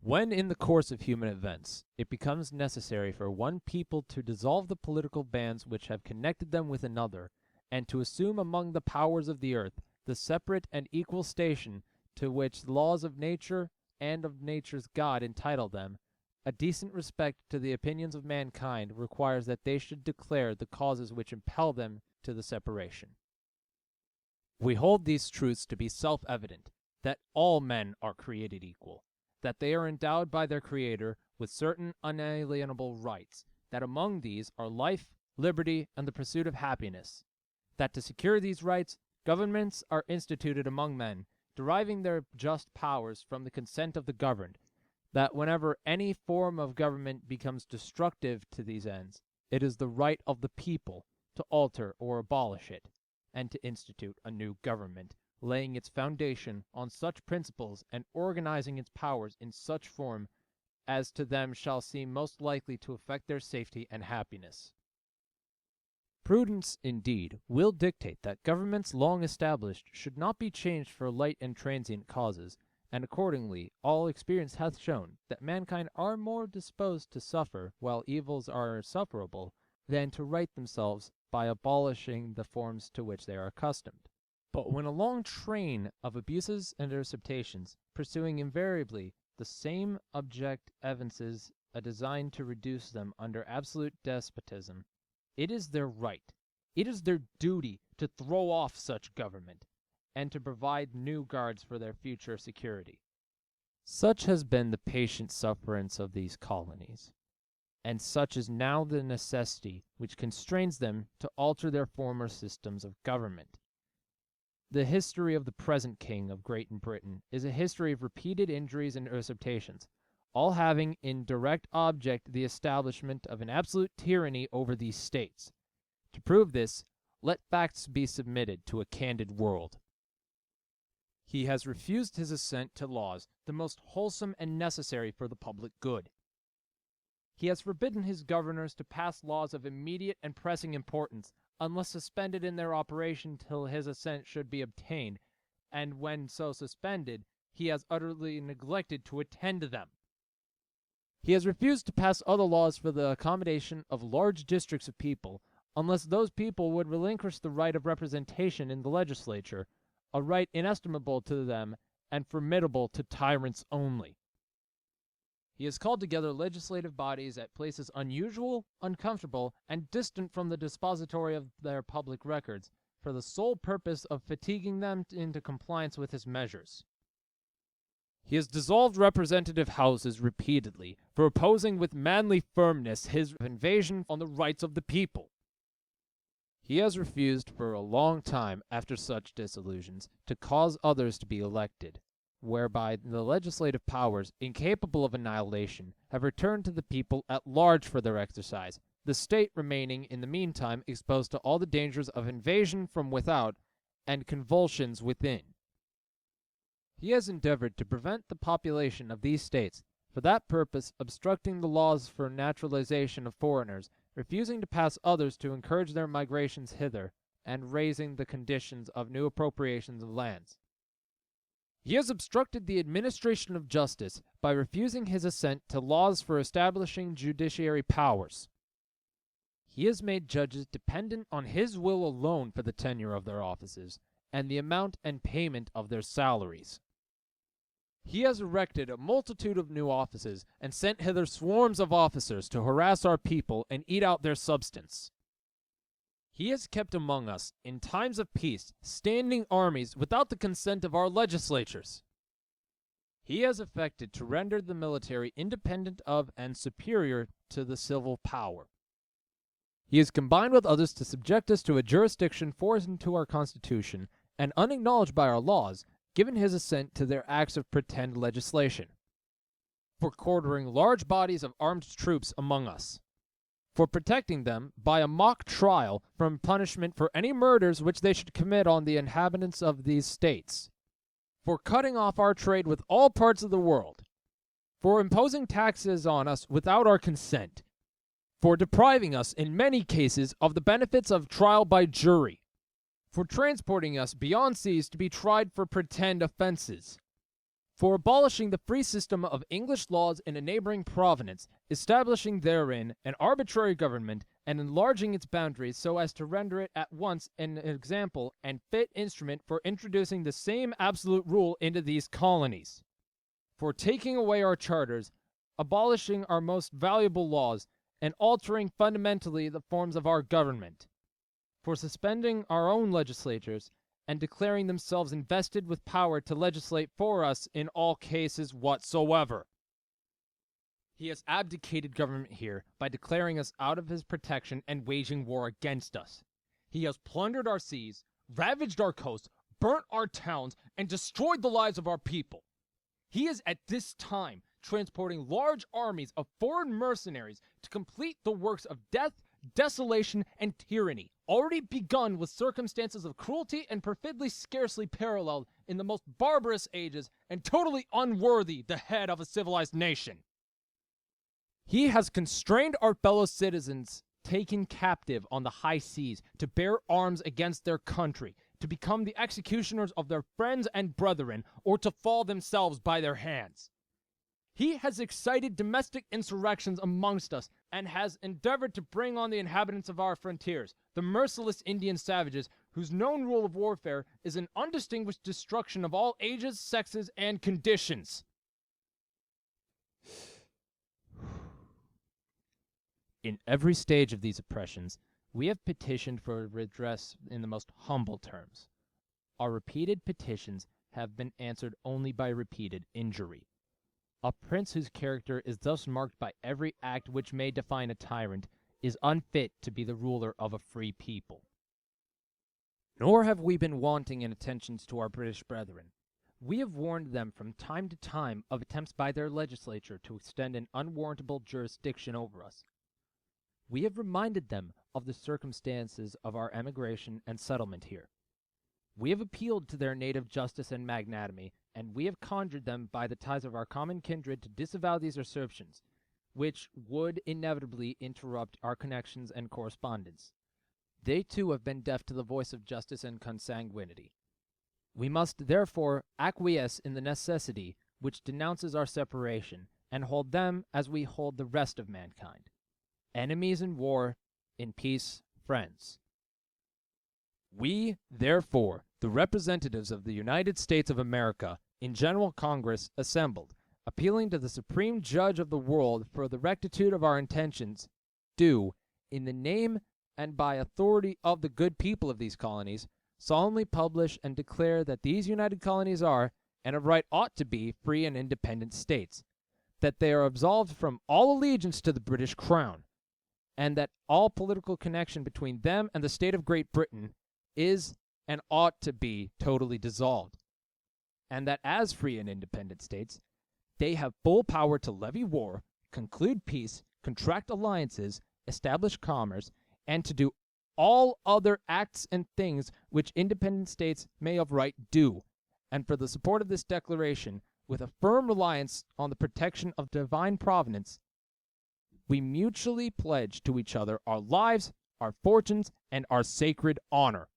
When in the course of human events it becomes necessary for one people to dissolve the political bands which have connected them with another, and to assume among the powers of the earth the separate and equal station to which the laws of nature and of nature's God entitle them, a decent respect to the opinions of mankind requires that they should declare the causes which impel them to the separation. We hold these truths to be self-evident, that all men are created equal, that they are endowed by their Creator with certain unalienable rights, that among these are life, liberty, and the pursuit of happiness, that to secure these rights, governments are instituted among men, deriving their just powers from the consent of the governed, that whenever any form of government becomes destructive to these ends, it is the right of the people to alter or abolish it, and to institute a new government, laying its foundation on such principles and organizing its powers in such form as to them shall seem most likely to affect their safety and happiness. Prudence, indeed, will dictate that governments long established should not be changed for light and transient causes, and accordingly all experience hath shown that mankind are more disposed to suffer while evils are sufferable than to right themselves by abolishing the forms to which they are accustomed. But when a long train of abuses and usurpations, pursuing invariably the same object, evinces a design to reduce them under absolute despotism, it is their right, it is their duty to throw off such government, and to provide new guards for their future security. Such has been the patient sufferance of these colonies, and such is now the necessity which constrains them to alter their former systems of government. The history of the present king of Great Britain is a history of repeated injuries and usurpations, all having in direct object the establishment of an absolute tyranny over these states. To prove this, let facts be submitted to a candid world. He has refused his assent to laws the most wholesome and necessary for the public good. He has forbidden his governors to pass laws of immediate and pressing importance, unless suspended in their operation till his assent should be obtained, and when so suspended, he has utterly neglected to attend to them. He has refused to pass other laws for the accommodation of large districts of people, unless those people would relinquish the right of representation in the legislature, a right inestimable to them and formidable to tyrants only. He has called together legislative bodies at places unusual, uncomfortable, and distant from the dispository of their public records, for the sole purpose of fatiguing them into compliance with his measures. He has dissolved representative houses repeatedly, for opposing with manly firmness his invasion on the rights of the people. He has refused for a long time after such dissolutions to cause others to be elected, whereby the legislative powers, incapable of annihilation, have returned to the people at large for their exercise, the state remaining in the meantime exposed to all the dangers of invasion from without and convulsions within. He has endeavored to prevent the population of these states, for that purpose obstructing the laws for naturalization of foreigners, refusing to pass others to encourage their migrations hither, and raising the conditions of new appropriations of lands. He has obstructed the administration of justice by refusing his assent to laws for establishing judiciary powers. He has made judges dependent on his will alone for the tenure of their offices, and the amount and payment of their salaries. He has erected a multitude of new offices, and sent hither swarms of officers to harass our people and eat out their substance. He has kept among us, in times of peace, standing armies without the consent of our legislatures. He has affected to render the military independent of and superior to the civil power. He has combined with others to subject us to a jurisdiction foreign to our Constitution, and unacknowledged by our laws, given his assent to their acts of pretend legislation, for quartering large bodies of armed troops among us, for protecting them by a mock trial from punishment for any murders which they should commit on the inhabitants of these states, for cutting off our trade with all parts of the world, for imposing taxes on us without our consent, for depriving us in many cases of the benefits of trial by jury, for transporting us beyond seas to be tried for pretend offenses, for abolishing the free system of English laws in a neighboring province, establishing therein an arbitrary government, and enlarging its boundaries so as to render it at once an example and fit instrument for introducing the same absolute rule into these colonies, for taking away our charters, abolishing our most valuable laws, and altering fundamentally the forms of our government, for suspending our own legislatures, and declaring themselves invested with power to legislate for us in all cases whatsoever. He has abdicated government here by declaring us out of his protection and waging war against us. He has plundered our seas, ravaged our coasts, burnt our towns, and destroyed the lives of our people. He is at this time transporting large armies of foreign mercenaries to complete the works of death, desolation, and tyranny, already begun with circumstances of cruelty and perfidly scarcely paralleled in the most barbarous ages and totally unworthy the head of a civilized nation. He has constrained our fellow citizens taken captive on the high seas to bear arms against their country, to become the executioners of their friends and brethren, or to fall themselves by their hands. He has excited domestic insurrections amongst us, and has endeavored to bring on the inhabitants of our frontiers, the merciless Indian savages, whose known rule of warfare is an undistinguished destruction of all ages, sexes, and conditions. In every stage of these oppressions, we have petitioned for redress in the most humble terms. Our repeated petitions have been answered only by repeated injury. A prince whose character is thus marked by every act which may define a tyrant is unfit to be the ruler of a free people. Nor have we been wanting in attentions to our British brethren. We have warned them from time to time of attempts by their legislature to extend an unwarrantable jurisdiction over us. We have reminded them of the circumstances of our emigration and settlement here. We have appealed to their native justice and magnanimity, and we have conjured them by the ties of our common kindred to disavow these usurpations, which would inevitably interrupt our connections and correspondence. They too have been deaf to the voice of justice and consanguinity. We must therefore acquiesce in the necessity which denounces our separation, and hold them as we hold the rest of mankind. Enemies in war, in peace, friends. We, therefore, the representatives of the United States of America, in General Congress assembled, appealing to the Supreme Judge of the world for the rectitude of our intentions, do, in the name and by authority of the good people of these colonies, solemnly publish and declare that these United Colonies are, and of right ought to be, free and independent states, that they are absolved from all allegiance to the British Crown, and that all political connection between them and the state of Great Britain is and ought to be totally dissolved, and that as free and independent states, they have full power to levy war, conclude peace, contract alliances, establish commerce, and to do all other acts and things which independent states may of right do. And for the support of this declaration, with a firm reliance on the protection of divine providence, we mutually pledge to each other our lives, our fortunes, and our sacred honor.